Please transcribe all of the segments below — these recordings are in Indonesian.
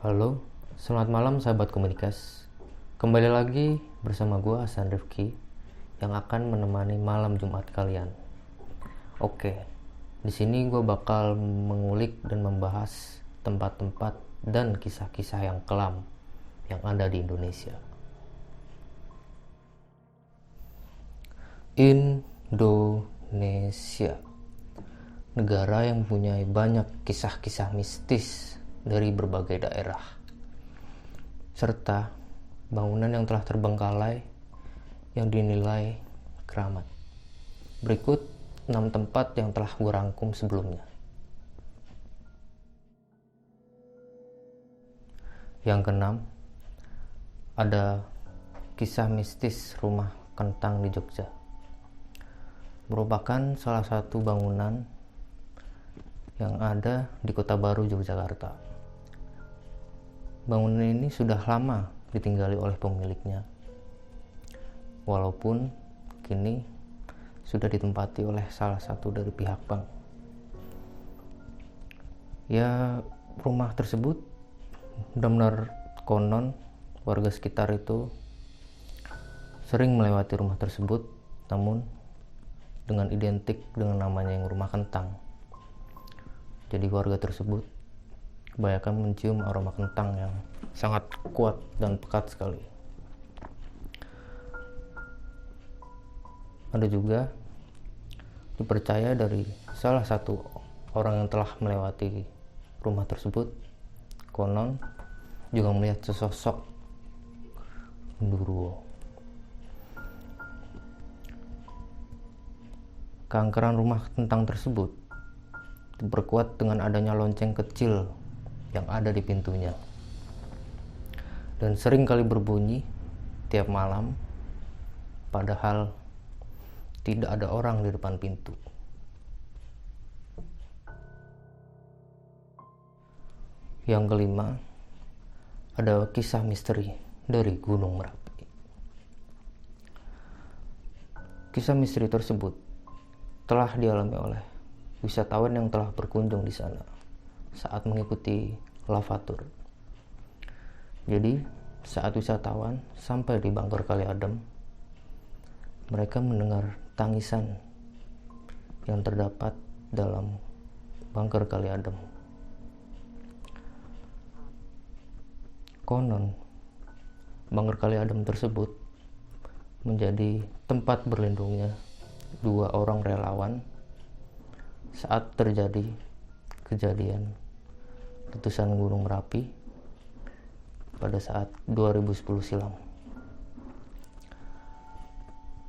Halo, selamat malam sahabat komunikas. Kembali lagi bersama gue Hasan Rifki yang akan menemani malam Jumat kalian. Oke, di sini gue bakal mengulik dan membahas tempat-tempat dan kisah-kisah yang kelam yang ada di Indonesia. Indonesia, negara yang mempunyai banyak kisah-kisah mistis dari berbagai daerah, serta bangunan yang telah terbengkalai yang dinilai keramat. Berikut 6 tempat yang telah gue rangkum sebelumnya. Yang keenam, ada kisah mistis rumah kentang di Jogja. Merupakan salah satu bangunan yang ada di Kota Baru, Yogyakarta. Bangunan ini sudah lama ditinggali oleh pemiliknya, walaupun kini sudah ditempati oleh salah satu dari pihak bank. Ya, rumah tersebut benar-benar konon warga sekitar itu sering melewati rumah tersebut, namun dengan identik dengan namanya yang rumah kentang. Jadi warga tersebut kebanyakan mencium aroma kentang yang sangat kuat dan pekat sekali. Ada juga dipercaya dari salah satu orang yang telah melewati rumah tersebut, konon juga melihat sesosok genderuwo. Keangkeran rumah kentang tersebut diperkuat dengan adanya lonceng kecil yang ada di pintunya, dan sering kali berbunyi tiap malam, padahal tidak ada orang di depan pintu. Yang kelima, ada kisah misteri dari Gunung Merapi. Kisah misteri tersebut telah dialami oleh wisatawan yang telah berkunjung di sana saat mengikuti lava tour. Jadi, saat wisatawan sampai di Bangker Kali Adem, mereka mendengar tangisan yang terdapat dalam Bangker Kali Adem. Konon, Bangker Kali Adem tersebut menjadi tempat berlindungnya 2 orang relawan saat terjadi kejadian letusan Gunung Merapi pada saat 2010 silam.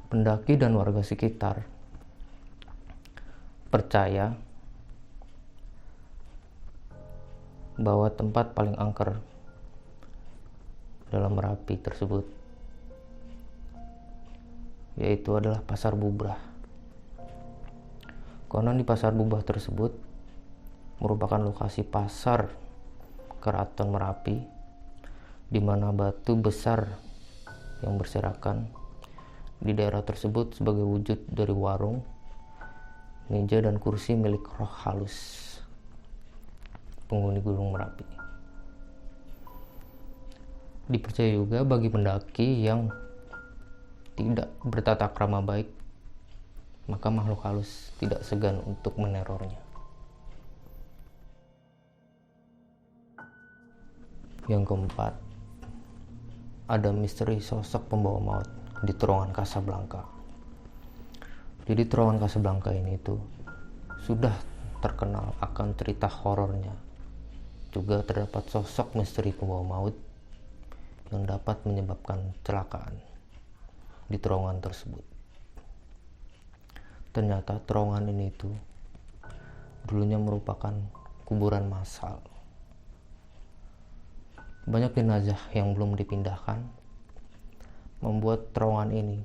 Pendaki dan warga sekitar percaya bahwa tempat paling angker dalam Merapi tersebut yaitu adalah Pasar Bubrah. Konon di Pasar Bubrah tersebut merupakan lokasi pasar Keraton Merapi, di mana batu besar yang berserakan di daerah tersebut sebagai wujud dari warung, meja dan kursi milik roh halus penghuni Gunung Merapi. Dipercaya juga bagi pendaki yang tidak bertata krama baik, maka makhluk halus tidak segan untuk menerornya. Yang keempat, ada misteri sosok pembawa maut di terowongan Casablanca. Jadi terowongan Casablanca ini tuh sudah terkenal akan cerita horornya. Juga terdapat sosok misteri pembawa maut yang dapat menyebabkan kecelakaan di terowongan tersebut. Ternyata terowongan ini tuh dulunya merupakan kuburan massal. Banyak jenazah yang belum dipindahkan membuat terowongan ini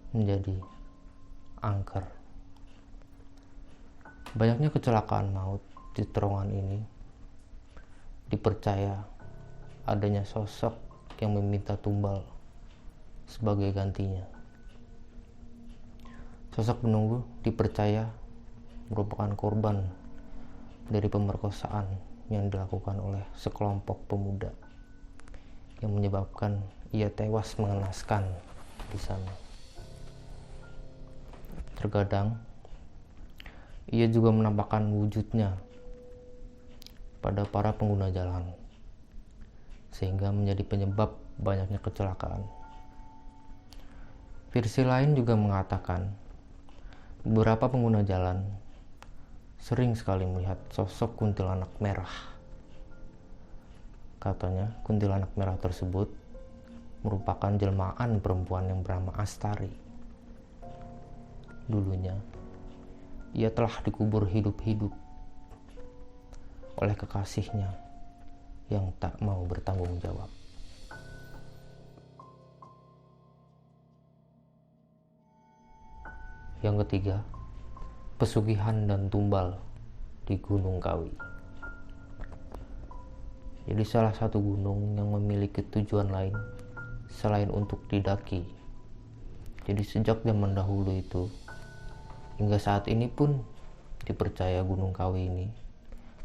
menjadi angker. Banyaknya kecelakaan maut di terowongan ini dipercaya adanya sosok yang meminta tumbal sebagai gantinya. Sosok penunggu dipercaya merupakan korban dari pemerkosaan yang dilakukan oleh sekelompok pemuda yang menyebabkan ia tewas mengenaskan di sana. Terkadang ia juga menampakkan wujudnya pada para pengguna jalan, sehingga menjadi penyebab banyaknya kecelakaan. Versi lain juga mengatakan beberapa pengguna jalan sering sekali melihat sosok kuntilanak merah. Katanya kuntilanak merah tersebut merupakan jelmaan perempuan yang bernama Astari. Dulunya ia telah dikubur hidup-hidup oleh kekasihnya yang tak mau bertanggung jawab. Yang ketiga, pesugihan dan tumbal di Gunung Kawi. Jadi salah satu gunung yang memiliki tujuan lain selain untuk didaki. Jadi sejak zaman dahulu itu hingga saat ini pun dipercaya Gunung Kawi ini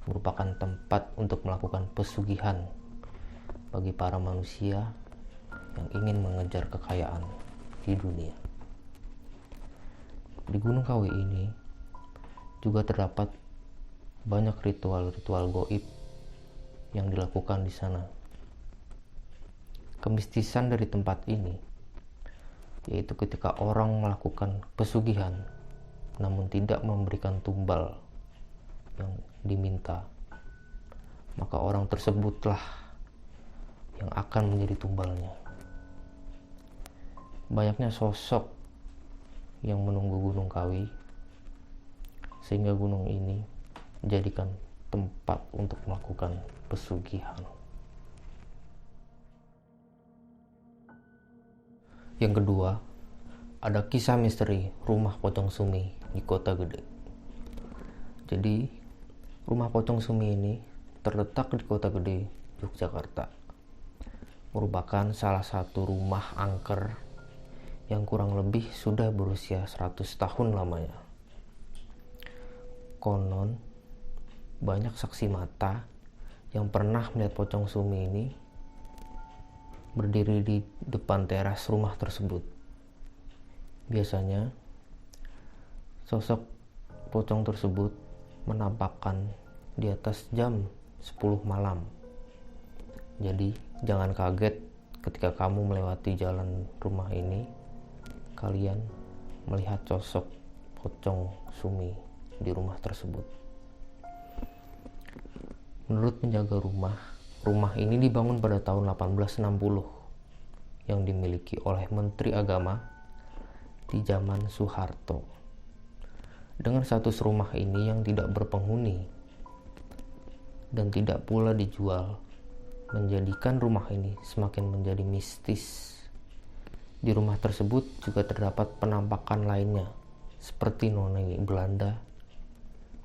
merupakan tempat untuk melakukan pesugihan bagi para manusia yang ingin mengejar kekayaan di dunia. Di Gunung Kawi ini juga terdapat banyak ritual-ritual gaib yang dilakukan di sana. Kemistisan dari tempat ini yaitu ketika orang melakukan pesugihan namun tidak memberikan tumbal yang diminta, maka orang tersebutlah yang akan menjadi tumbalnya. Banyaknya sosok yang menunggu Gunung Kawi sehingga gunung ini dijadikan tempat untuk melakukan pesugihan. Yang kedua, ada kisah misteri rumah pocong Sumi di Kota Gede. Jadi, rumah pocong Sumi ini terletak di Kota Gede, Yogyakarta. Merupakan salah satu rumah angker yang kurang lebih sudah berusia 100 tahun lamanya. Konon, banyak saksi mata yang pernah melihat pocong Sumi ini berdiri di depan teras rumah tersebut. Biasanya, sosok pocong tersebut menampakkan di atas jam 10 malam. Jadi, jangan kaget ketika kamu melewati jalan rumah ini, kalian melihat sosok pocong Sumi di rumah tersebut. Menurut penjaga rumah ini dibangun pada tahun 1860 yang dimiliki oleh Menteri Agama di zaman Soeharto. Dengan status rumah ini yang tidak berpenghuni dan tidak pula dijual, menjadikan rumah ini semakin menjadi mistis. Di rumah tersebut juga terdapat penampakan lainnya seperti noni Belanda,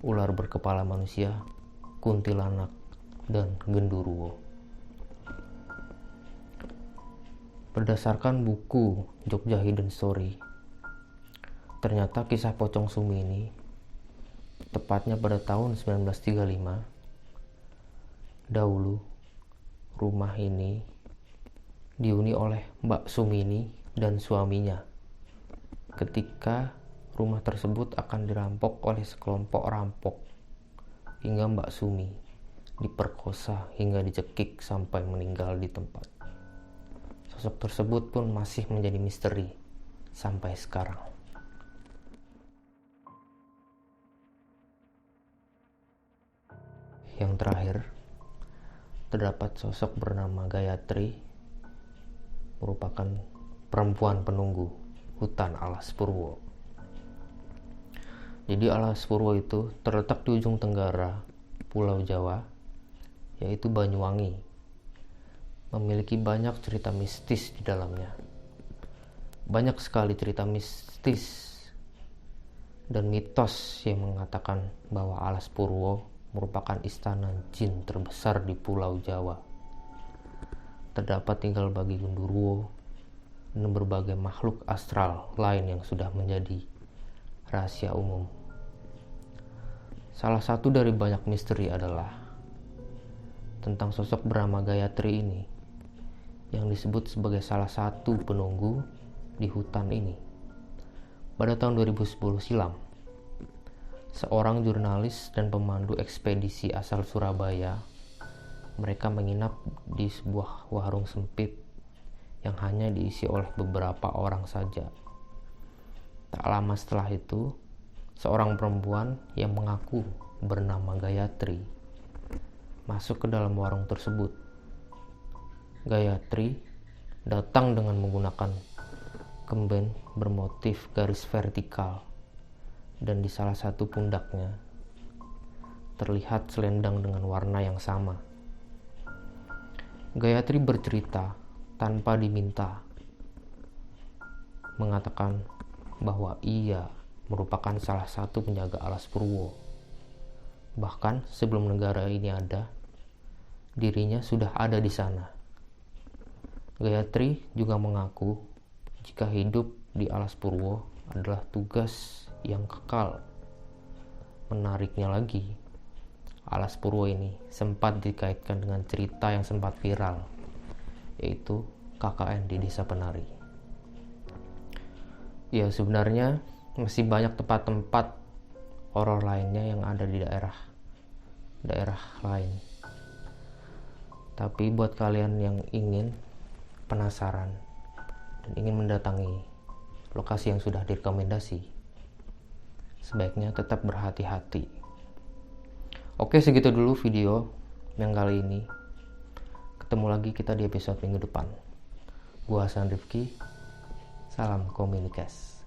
ular berkepala manusia, kuntilanak, dan genderuwo. Berdasarkan buku Jogja Hidden Story, ternyata kisah pocong Sumi ini tepatnya pada tahun 1935. Dahulu rumah ini dihuni oleh Mbak Sumini dan suaminya ketika rumah tersebut akan dirampok oleh sekelompok rampok, hingga Mbak Sumi diperkosa hingga dicekik sampai meninggal di tempat. Sosok tersebut pun masih menjadi misteri sampai sekarang. Yang terakhir, terdapat sosok bernama Gayatri, merupakan perempuan penunggu hutan Alas Purwo. Jadi Alas Purwo itu terletak di ujung tenggara Pulau Jawa, yaitu Banyuwangi. Memiliki banyak cerita mistis di dalamnya. Banyak sekali cerita mistis dan mitos yang mengatakan bahwa Alas Purwo merupakan istana jin terbesar di Pulau Jawa. Terdapat tinggal bagi genderuwo dan berbagai makhluk astral lain yang sudah menjadi rahasia umum. Salah satu dari banyak misteri adalah tentang sosok bernama Gayatri ini, yang disebut sebagai salah satu penunggu di hutan ini. Pada tahun 2010 silam, seorang jurnalis dan pemandu ekspedisi asal Surabaya, mereka menginap di sebuah warung sempit yang hanya diisi oleh beberapa orang saja. Tak lama setelah itu, seorang perempuan yang mengaku bernama Gayatri masuk ke dalam warung tersebut. Gayatri datang dengan menggunakan kemben bermotif garis vertikal, dan di salah satu pundaknya terlihat selendang dengan warna yang sama. Gayatri bercerita tanpa diminta, mengatakan bahwa ia merupakan salah satu penjaga Alas Purwo. Bahkan sebelum negara ini ada, dirinya sudah ada di sana. Gayatri juga mengaku jika hidup di Alas Purwo adalah tugas yang kekal. Menariknya lagi, Alas Purwo ini sempat dikaitkan dengan cerita yang sempat viral, yaitu KKN di Desa Penari. Ya, sebenarnya masih banyak tempat-tempat horor lainnya yang ada di daerah lain. Tapi buat kalian yang ingin penasaran dan ingin mendatangi lokasi yang sudah direkomendasi, sebaiknya tetap berhati-hati. Oke, segitu dulu video yang kali ini. Ketemu lagi kita di episode minggu depan. Gua Hasan Rifki. Salam komunikasi.